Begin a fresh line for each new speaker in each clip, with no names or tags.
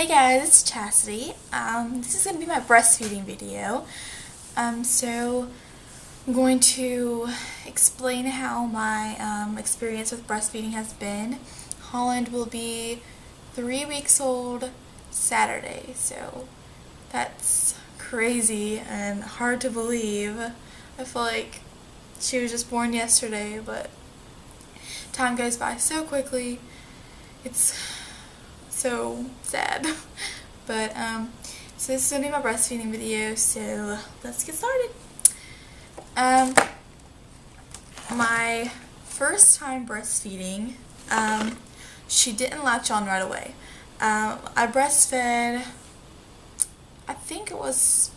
Hey guys, it's Chastity. This is going to be my breastfeeding video. So I'm going to explain how my experience with breastfeeding has been. Holland will be 3 weeks old Saturday, so that's crazy and hard to believe. I feel like she was just born yesterday, but time goes by so quickly. It's so sad. But so this is gonna be my breastfeeding video, so let's get started. My first time breastfeeding, she didn't latch on right away. I breastfed, I think it was,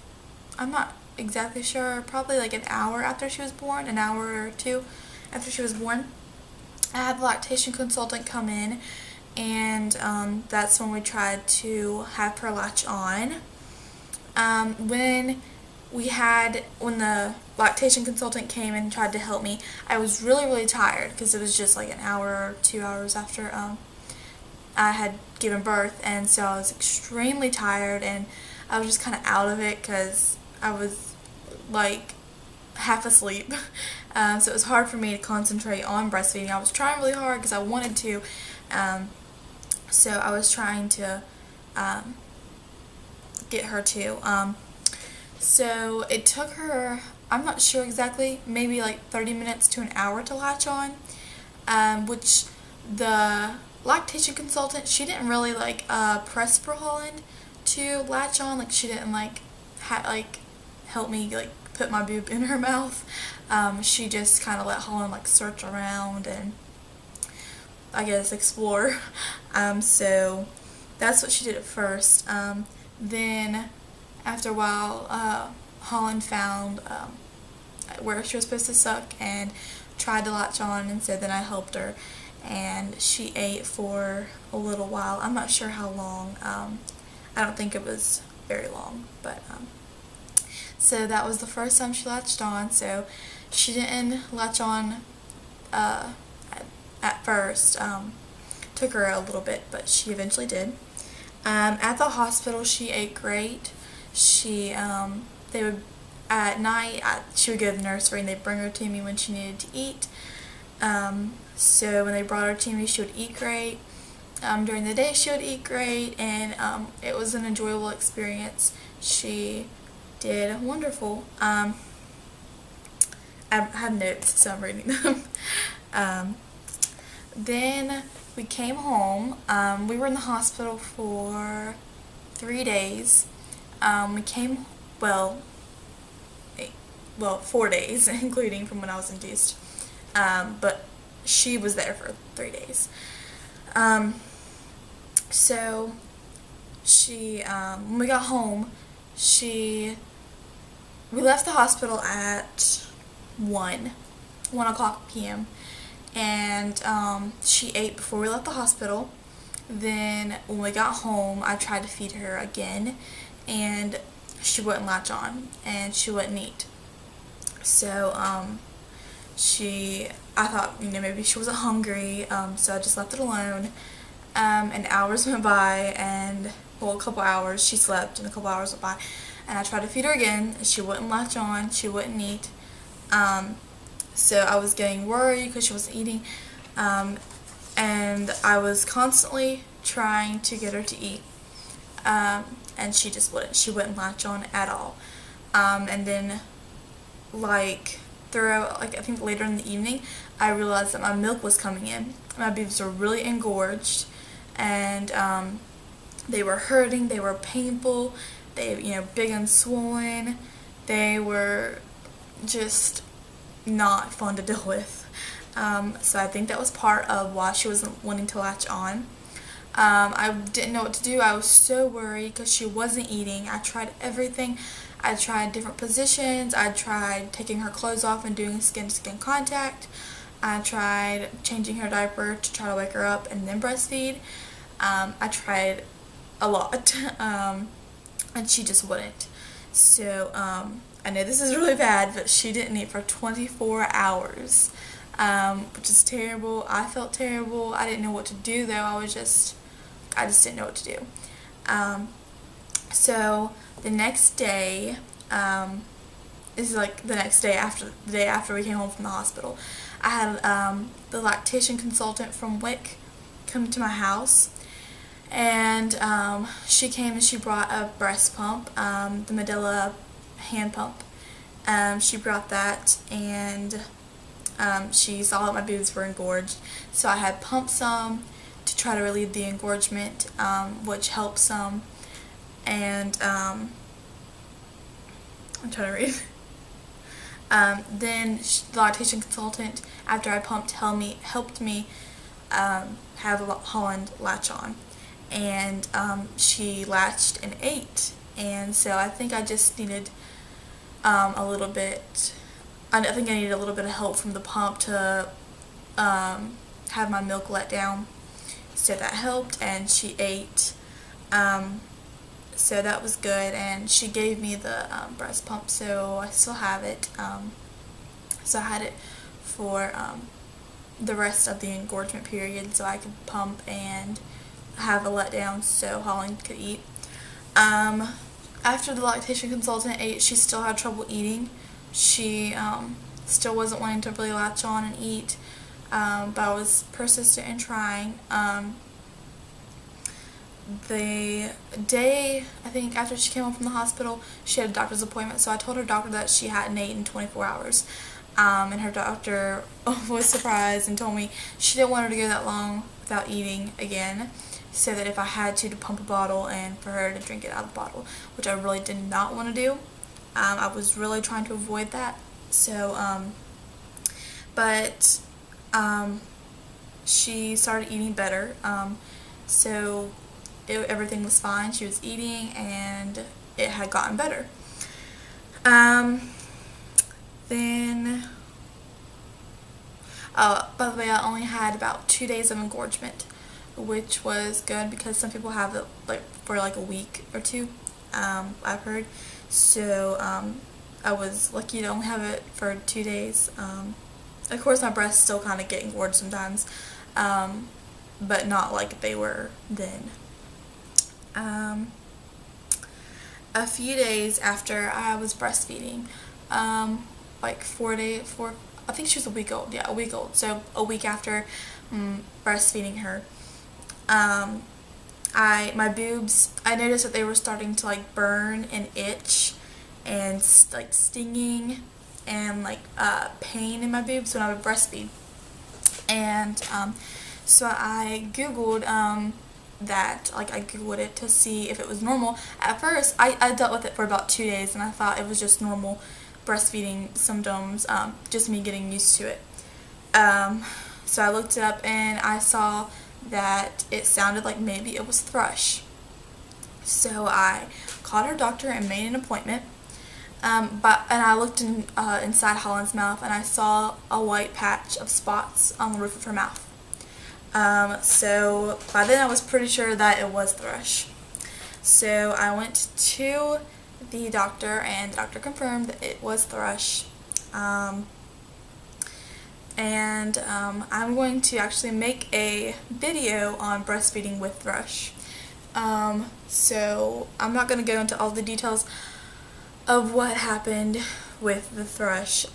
I'm not exactly sure, probably like an hour after she was born, an hour or two after she was born. I had the lactation consultant come in, and that's when we tried to have her latch on. When the lactation consultant came and tried to help me, I was really tired because it was just like an hour or 2 hours after I had given birth, and so I was extremely tired, and I was just kind of out of it because I was like half asleep. So it was hard for me to concentrate on breastfeeding. I was trying really hard because I wanted to. So I was trying to get her to. So it took her, I'm not sure exactly, maybe like 30 minutes to an hour to latch on, which the lactation consultant, she didn't really like press for Holland to latch on. Like she didn't like help me like put my boob in her mouth. She just kind of let Holland like search around and I guess explore. So that's what she did at first. Then after a while, Holland found where she was supposed to suck and tried to latch on, and so then I helped her, and she ate for a little while. I'm not sure how long. I don't think it was very long, but so that was the first time she latched on. So she didn't latch on at first. Took her a little bit, but she eventually did. At the hospital, she ate great. They would, at night, she would go to the nursery and they'd bring her to me when she needed to eat. So when they brought her to me, she would eat great. During the day, she would eat great, and it was an enjoyable experience. She did wonderful. I have notes, so I'm reading them. Then we came home. We were in the hospital for 3 days. We came, well, 4 days, including from when I was induced. But she was there for 3 days. So she, when we got home, we left the hospital at 1 o'clock p.m. and she ate before we left the hospital. Then when we got home, I tried to feed her again, and she wouldn't latch on, and she wouldn't eat. So I thought, maybe she wasn't hungry, so I just left it alone. And hours went by, and a couple hours, she slept, and a couple hours went by, and I tried to feed her again, and she wouldn't latch on, she wouldn't eat. So I was getting worried because she wasn't eating, and I was constantly trying to get her to eat, and she just wouldn't. She wouldn't latch on at all. And then, throughout, I think later in the evening, I realized that my milk was coming in. My boobs were really engorged, and they were hurting, they were painful, they, big and swollen. They were just not fun to deal with. So I think that was part of why she wasn't wanting to latch on. I didn't know what to do. I was so worried because she wasn't eating. I tried everything. I tried different positions. I tried taking her clothes off and doing skin-to-skin contact. I tried changing her diaper to try to wake her up and then breastfeed. I tried a lot, and she just wouldn't. So I know this is really bad, but she didn't eat for 24 hours, which is terrible. I felt terrible. I didn't know what to do, though. I just didn't know what to do. So the next day, this is like the next day after the day after we came home from the hospital, I had the lactation consultant from WIC come to my house, and she came and she brought a breast pump, the Medela hand pump. She brought that, and she saw that my boobs were engorged, so I had pumped some to try to relieve the engorgement, which helped some. And I'm trying to read. Then the lactation consultant, after I pumped, helped me have Holland latch on, and she latched and ate. And so I think I just needed a little bit. I think I needed a little bit of help from the pump to have my milk let down. So that helped, and she ate. So that was good, and she gave me the breast pump, so I still have it. So I had it for the rest of the engorgement period, so I could pump and have a letdown so Holland could eat. After the lactation consultant ate, she still had trouble eating. She still wasn't wanting to really latch on and eat, but I was persistent in trying. The day, I think, after she came home from the hospital, she had a doctor's appointment, so I told her doctor that she hadn't eaten in 24 hours. And her doctor was surprised and told me she didn't want her to go that long without eating again, so that if I had to pump a bottle and for her to drink it out of the bottle, which I really did not want to do. I was really trying to avoid that. So, but she started eating better. So everything was fine. She was eating, and it had gotten better. Then, by the way, I only had about 2 days of engorgement, which was good because some people have it like for like a week or two, I've heard. So I was lucky to only have it for 2 days. Of course, my breasts still kind of get engorged sometimes, but not like they were then. A few days after I was breastfeeding, like 4 days, I think she was a week old, yeah, a week old, so a week after breastfeeding her, my boobs, I noticed that they were starting to like burn and itch and like stinging and like pain in my boobs when I would breastfeed. And so I googled that, like I googled it to see if it was normal. At first I dealt with it for about 2 days, and I thought it was just normal breastfeeding symptoms, just me getting used to it. So I looked it up, and I saw that it sounded like maybe it was thrush. So I called her doctor and made an appointment. And I looked inside Holland's mouth, and I saw a white patch of spots on the roof of her mouth. So by then I was pretty sure that it was thrush. So I went to the doctor, and the doctor confirmed that it was thrush. I'm going to actually make a video on breastfeeding with thrush. So I'm not going to go into all the details of what happened with the thrush,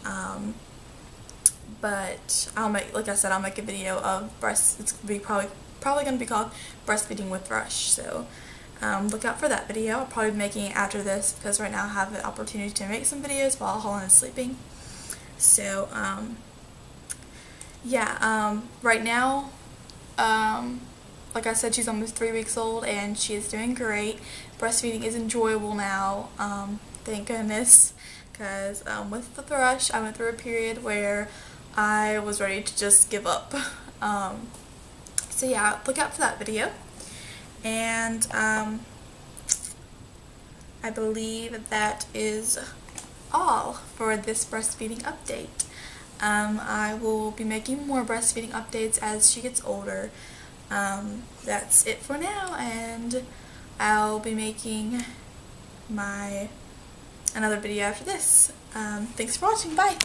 but I'll make, like I said, I'll make a video of it's probably going to be called Breastfeeding with Thrush. So look out for that video. I'll probably be making it after this because right now I have the opportunity to make some videos while Holland is sleeping. So yeah, right now, like I said, she's almost 3 weeks old, and she is doing great. Breastfeeding is enjoyable now, thank goodness, because with the thrush, I went through a period where I was ready to just give up. So yeah, look out for that video. And I believe that is all for this breastfeeding update. I will be making more breastfeeding updates as she gets older. That's it for now, and I'll be making another video after this. Thanks for watching. Bye!